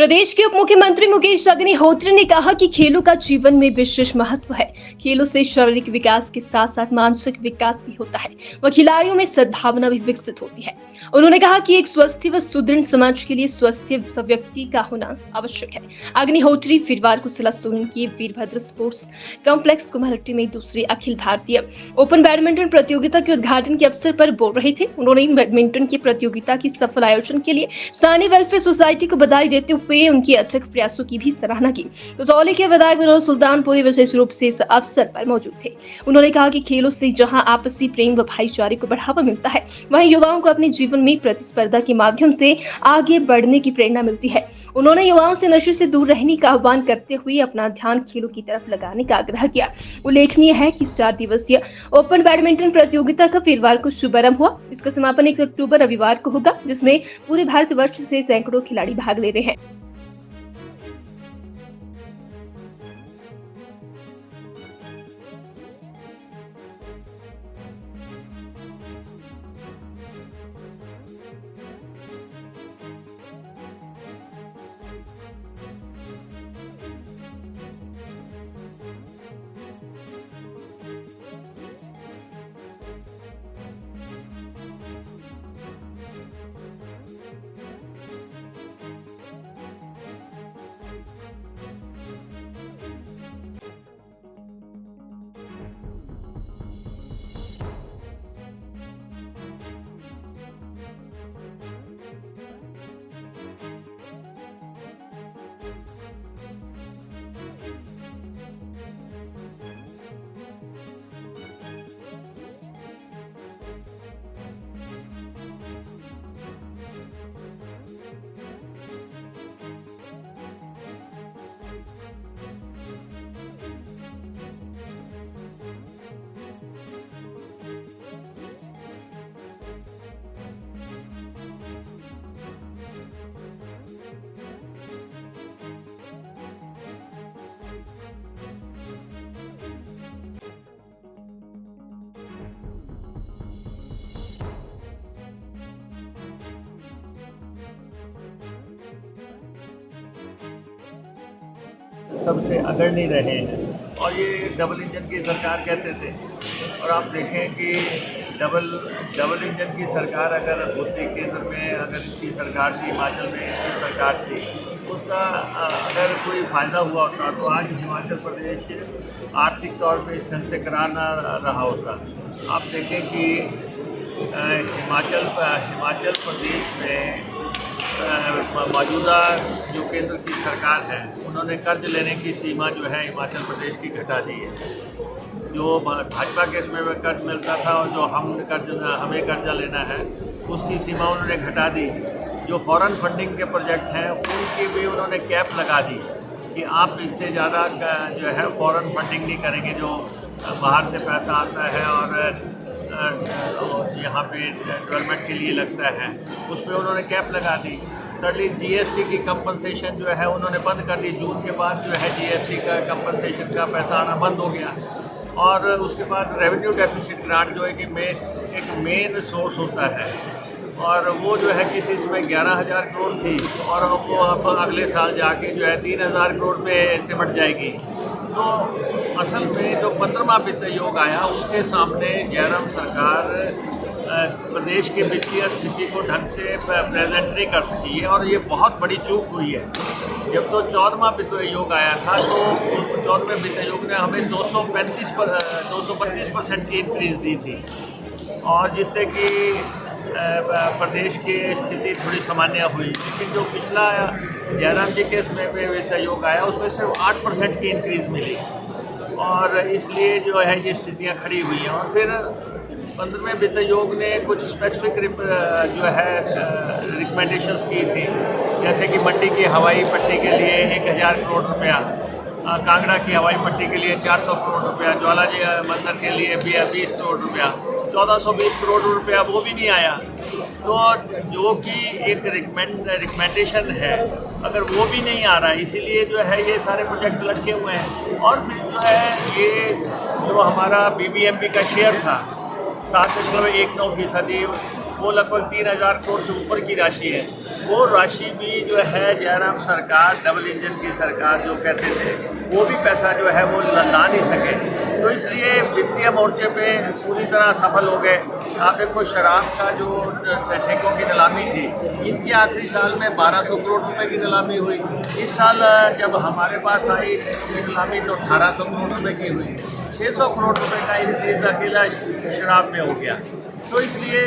प्रदेश के उप मुख्यमंत्री मुकेश अग्निहोत्री ने कहा कि खेलों का जीवन में विशेष महत्व है। खेलों से शारीरिक विकास के साथ साथ मानसिक विकास भी होता है व खिलाड़ियों में सद्भावना भी विकसित होती है। उन्होंने कहा कि एक स्वस्थ व सुदृढ़ समाज के लिए स्वस्थ व्यक्ति का होना आवश्यक है। अग्निहोत्री फिरवार को जिला सोलन के वीरभद्र स्पोर्ट्स कॉम्प्लेक्स कुमारहट्टी में दूसरी अखिल भारतीय ओपन बैडमिंटन प्रतियोगिता के उद्घाटन के अवसर पर बोल रहे थे। उन्होंने बैडमिंटन की प्रतियोगिता की सफल आयोजन के लिए स्थानीय वेलफेयर सोसाइटी को बधाई देते हुए उनके अथक प्रयासों की भी सराहना की। कसौली के विधायक विनोद सुल्तानपुरी विशेष रूप से इस अवसर पर मौजूद थे। उन्होंने कहा कि खेलों से जहां आपसी प्रेम व भाईचारे को बढ़ावा मिलता है, वहीं युवाओं को अपने जीवन में प्रतिस्पर्धा के माध्यम से आगे बढ़ने की प्रेरणा मिलती है। उन्होंने युवाओं से नशे से दूर रहने का आह्वान करते हुए अपना ध्यान खेलों की तरफ लगाने का आग्रह किया। उल्लेखनीय है कि 4 दिवसीय ओपन बैडमिंटन प्रतियोगिता का वीरवार को शुभारंभ हुआ। इसका समापन 1 अक्टूबर रविवार को होगा, जिसमें पूरे भारतवर्ष से सैकड़ों खिलाड़ी भाग ले रहे हैं। सबसे अग्रणी रहे हैं और ये डबल इंजन की सरकार कहते थे। और आप देखें कि डबल इंजन की सरकार अगर होती केंद्र में, अगर इनकी सरकार थी, हिमाचल में इनकी सरकार थी, उसका अगर कोई फ़ायदा हुआ होता तो आज हिमाचल प्रदेश आर्थिक तौर पे इस ढंग से करा ना रहा होता। आप देखें कि हिमाचल प्रदेश में मौजूदा जो केंद्र की सरकार है, उन्होंने कर्ज लेने की सीमा जो है हिमाचल प्रदेश की घटा दी है। जो भाजपा के समय में कर्ज मिलता था और जो हमें कर्जा लेना है, उसकी सीमा उन्होंने घटा दी। जो फॉरेन फंडिंग के प्रोजेक्ट हैं, उनकी भी उन्होंने कैप लगा दी कि आप इससे ज़्यादा जो है फॉरेन फंडिंग नहीं करेंगे। जो बाहर से पैसा आता है और यहाँ पे डेवलपमेंट के लिए लगता है, उस पर उन्होंने कैप लगा दी। thirdly जीएसटी की कंपनसेशन जो है उन्होंने बंद कर दी। जून के बाद जो है जीएसटी का कंपनसेशन का पैसा आना बंद हो गया। और उसके बाद रेवेन्यू डेफिसिट ग्रांट जो है कि एक मेन सोर्स होता है, और वो जो है किसी इसमें 11,000 करोड़ थी और वो अब अगले साल जाके जो है 3,000 करोड़ में सिमट जाएगी। तो असल में जो 15वां वित्त आयोग आया, उसके सामने जयराम सरकार प्रदेश की वित्तीय स्थिति को ढंग से प्रेजेंट नहीं कर सकी है, और ये बहुत बड़ी चूक हुई है। जब तो 14वां वित्त आयोग आया था, तो 14वें वित्त आयोग ने हमें 225% की इंक्रीज दी थी, और जिससे कि प्रदेश की स्थिति थोड़ी सामान्य हुई। लेकिन जो पिछला जयराम जी के समय पे वित्त आयोग आया, उसमें सिर्फ 8% की इंक्रीज मिली, और इसलिए जो है ये स्थितियाँ खड़ी हुई हैं। और फिर 15वें वित्त आयोग ने कुछ स्पेसिफिक जो है रिकमेंडेशंस की थी, जैसे कि मंडी की हवाई पट्टी के लिए 1,000 करोड़ रुपया, कांगड़ा की हवाई पट्टी के लिए 400 करोड़ रुपया, ज्वालाजी मंदिर के लिए 20 करोड़ रुपया, 1420 करोड़ रुपया वो भी नहीं आया। तो जो कि एक रिकमेंडेशन है, अगर वो भी नहीं आ रहा है, इसीलिए जो है ये सारे प्रोजेक्ट लटके हुए हैं। और फिर जो है ये जो हमारा BBMP का शेयर था 7.19%, वो लगभग 3,000 करोड़ से ऊपर की राशि है। वो राशि भी जो है जयराम सरकार, डबल इंजन की सरकार जो कहते थे, वो भी पैसा जो है वो ला नहीं सके। तो इसलिए वित्तीय मोर्चे पे पूरी तरह सफल हो गए। आप देखो शराब का जो ठेकों की नीलामी थी, इनकी आखिरी साल में 1200 करोड़ रुपए की नीलामी हुई। इस साल जब हमारे पास आई नीलामी तो 1800 करोड़ रुपए की हुई। 600 करोड़ रुपए का इंक्रीज अकेला शराब में हो गया। तो इसलिए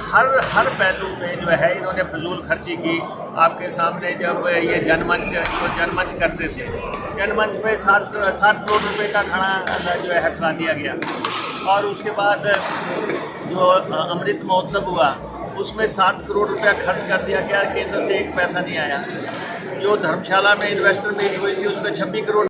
हर पहलू में जो है इन्होंने फजूल खर्ची की। आपके सामने जब ये जनमंच करते थे, जनमंच पे 7 करोड़ रुपए का खड़ा जो है खड़ा दिया गया। और उसके बाद जो अमृत महोत्सव हुआ उसमें 7 करोड़ रुपया खर्च कर दिया गया, केंद्र से एक पैसा नहीं आया। जो धर्मशाला में इन्वेस्टर मीट हुई थी उसमें 26 करोड़